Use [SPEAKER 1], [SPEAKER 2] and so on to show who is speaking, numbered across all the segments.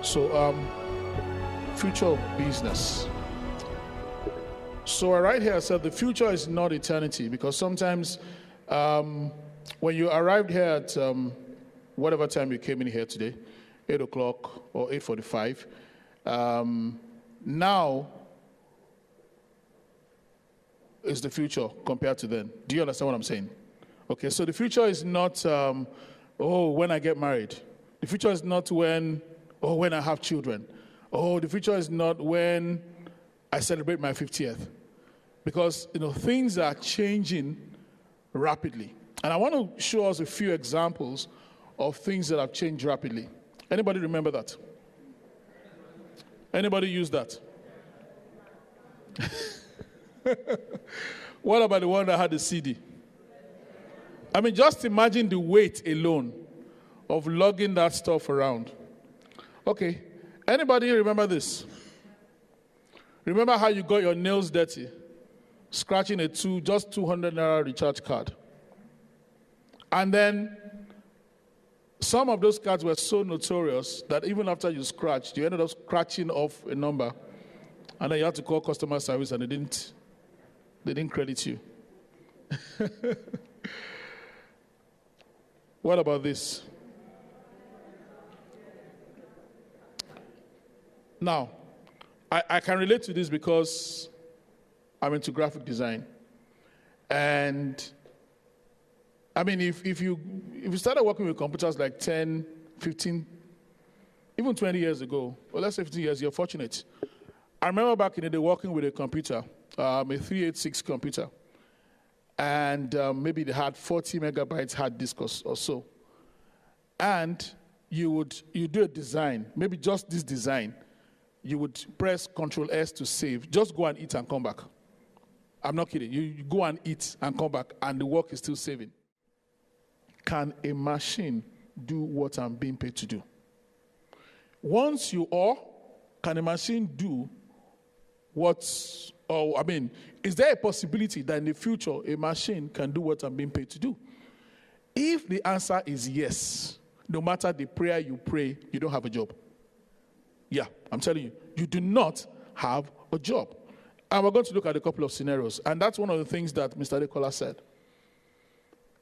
[SPEAKER 1] So, future of business. So right here I said the future is not eternity, because sometimes when you arrived here at whatever time you came in here today, 8 o'clock or 8:45, now is the future compared to then. Do you understand what I'm saying? Okay, so the future is not, when I get married. The future is not when I have children. The future is not when I celebrate my 50th. Because, things are changing rapidly. And I want to show us a few examples of things that have changed rapidly. Anybody remember that? Anybody use that? What about the one that had the CD? I mean, just imagine the weight alone of lugging that stuff around. Okay, anybody remember this? Remember how you got your nails dirty? Scratching just 200 naira recharge card. And then some of those cards were so notorious that even after you scratched, you ended up scratching off a number, and then you had to call customer service, and they didn't credit you. What about this? Now, I can relate to this because I'm into graphic design. And I mean, if you started working with computers like 10, 15, even 20 years ago, or let's say 15 years, you're fortunate. I remember back in the day working with a computer, a 386 computer, and maybe they had 40 megabytes hard disk or so. And you do a design, maybe just this design. You would press Control S to save. Just go and eat and come back. I'm not kidding. You go and eat and come back, and the work is still saving. Can a machine do what I'm being paid to do? Can a machine do is there a possibility that in the future a machine can do what I'm being paid to do? If the answer is yes, no matter the prayer you pray, you don't have a job. Yeah, I'm telling you, you do not have a job. And we're going to look at a couple of scenarios. And that's one of the things that Mr. Adekola said.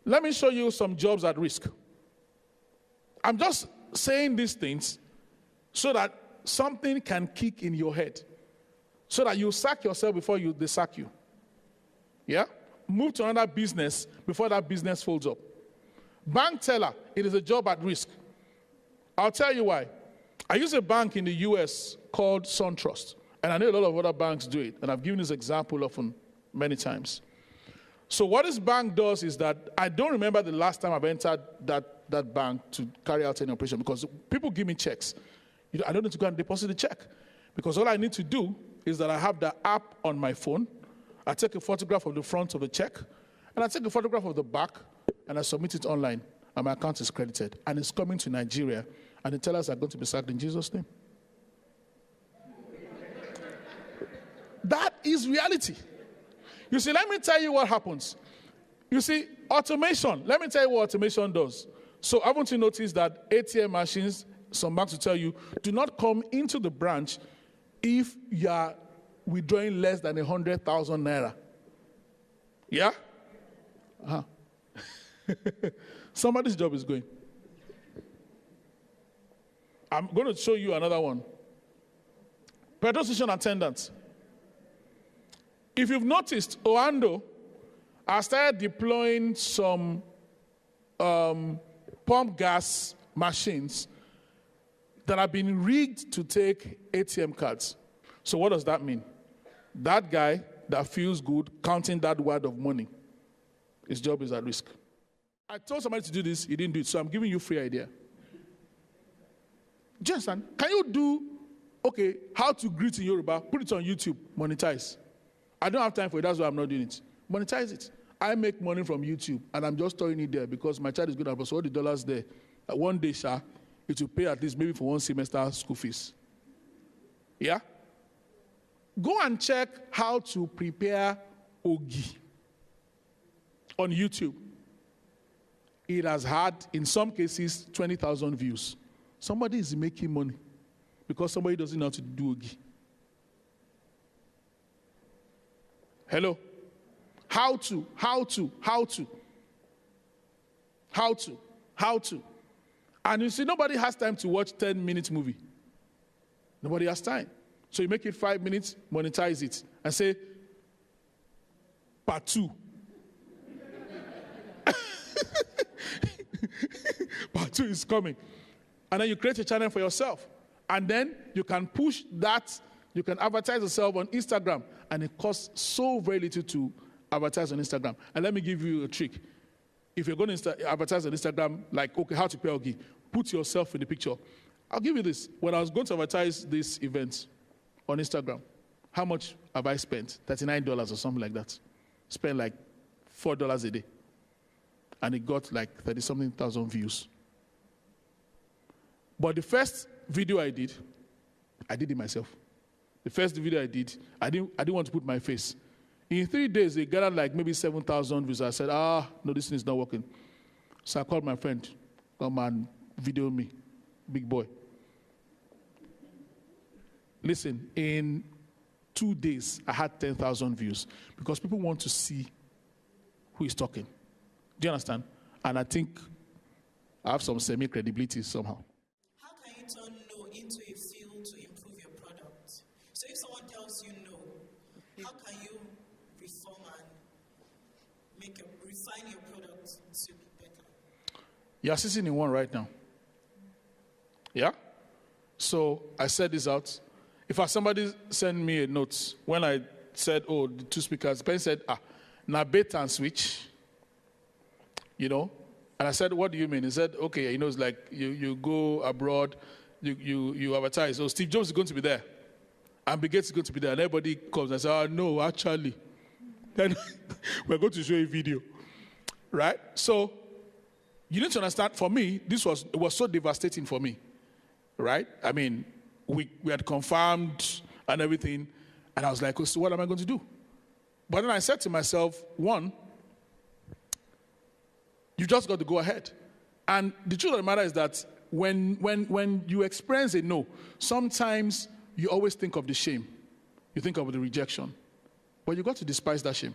[SPEAKER 1] Let me show you some jobs at risk. I'm just saying these things so that something can kick in your head. So that you sack yourself before they sack you. Yeah? Move to another business before that business folds up. Bank teller, it is a job at risk. I'll tell you why. I use a bank in the US called SunTrust. And I know a lot of other banks do it. And I've given this example often, many times. So what this bank does is that I don't remember the last time I've entered that bank to carry out any operation, because people give me checks. I don't need to go and deposit the check, because all I need to do is that I have the app on my phone. I take a photograph of the front of the check, and I take a photograph of the back, and I submit it online, and my account is credited. And it's coming to Nigeria, and the tellers are going to be sacked in Jesus' name. That is reality. You see, let me tell you what happens. You see, automation, let me tell you what automation does. So haven't you noticed that ATM machines, some banks will tell you, do not come into the branch if you are withdrawing less than 100,000 naira. Yeah? Uh-huh. Somebody's job is going. I'm going to show you another one. Petrol station attendants. If you've noticed, Oando has started deploying some pump gas machines that have been rigged to take ATM cards. So what does that mean? That guy that feels good counting that wad of money, his job is at risk. I told somebody to do this, he didn't do it, so I'm giving you free idea. Do you understand? Can you do, how to greet in Yoruba, put it on YouTube, monetize. I don't have time for it, that's why I'm not doing it. Monetize it. I make money from YouTube, and I'm just storing it there because my child is going to have all the dollars there. One day, it will pay at least maybe for one semester school fees. Yeah? Go and check how to prepare ogi on YouTube. It has had, in some cases, 20,000 views. Somebody is making money. because somebody doesn't know how to do ogi. Hello? How to. And you see, nobody has time to watch 10-minute movie. Nobody has time. So you make it 5 minutes, monetize it, and say, part 2. Part 2 is coming. And then you create a channel for yourself. And then you can push that, you can advertise yourself on Instagram. And it costs so very little to advertise on Instagram. And let me give you a trick. If you're going to advertise on Instagram, like, okay, how to pay Ogi, put yourself in the picture. I'll give you this. When I was going to advertise this event on Instagram, how much have I spent? $39 or something like that. Spent like $4 a day. And it got like 30-something thousand views. But the first video I did it myself. The first video I didn't want to put my face. In 3 days, they gathered like maybe 7,000 views. I said, no, this thing is not working. So I called my friend, come and video me, big boy. Listen, in 2 days, I had 10,000 views because people want to see who is talking. Do you understand? And I think I have some semi-credibility somehow.
[SPEAKER 2] How can you turn no into a field to improve your product? So if someone tells you no, how can you reform and refine your product to be better?
[SPEAKER 1] You're sitting in one right now. Yeah? So I said this out. If somebody sent me a note, when I said, the 2 speakers, the person said, na bait and switch. You know? And I said, what do you mean? He said, okay, it's like you go abroad, you advertise. So Steve Jobs is going to be there. And Bill Gates is going to be there. And everybody comes and says, no, actually. Then we're going to show you a video. Right? So you need to understand, for me, it was so devastating for me. Right? I mean, we had confirmed and everything. And I was like, so what am I going to do? But then I said to myself, one, you just got to go ahead. And the truth of the matter is that when you experience a no, sometimes you always think of the shame. You think of the rejection. But you got to despise that shame.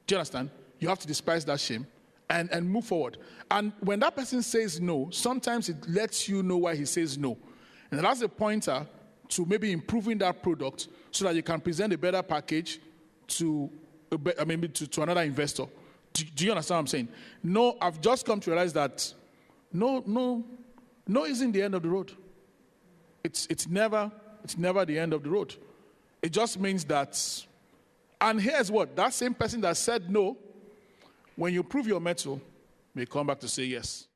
[SPEAKER 1] Do you understand? You have to despise that shame and move forward. And when that person says no, sometimes it lets you know why he says no. And that's a pointer to maybe improving that product so that you can present a better package to another investor. Do you understand what I'm saying? No, I've just come to realize that no isn't the end of the road. It's never the end of the road. It just means that, and here's what, that same person that said no, when you prove your mettle, may come back to say yes.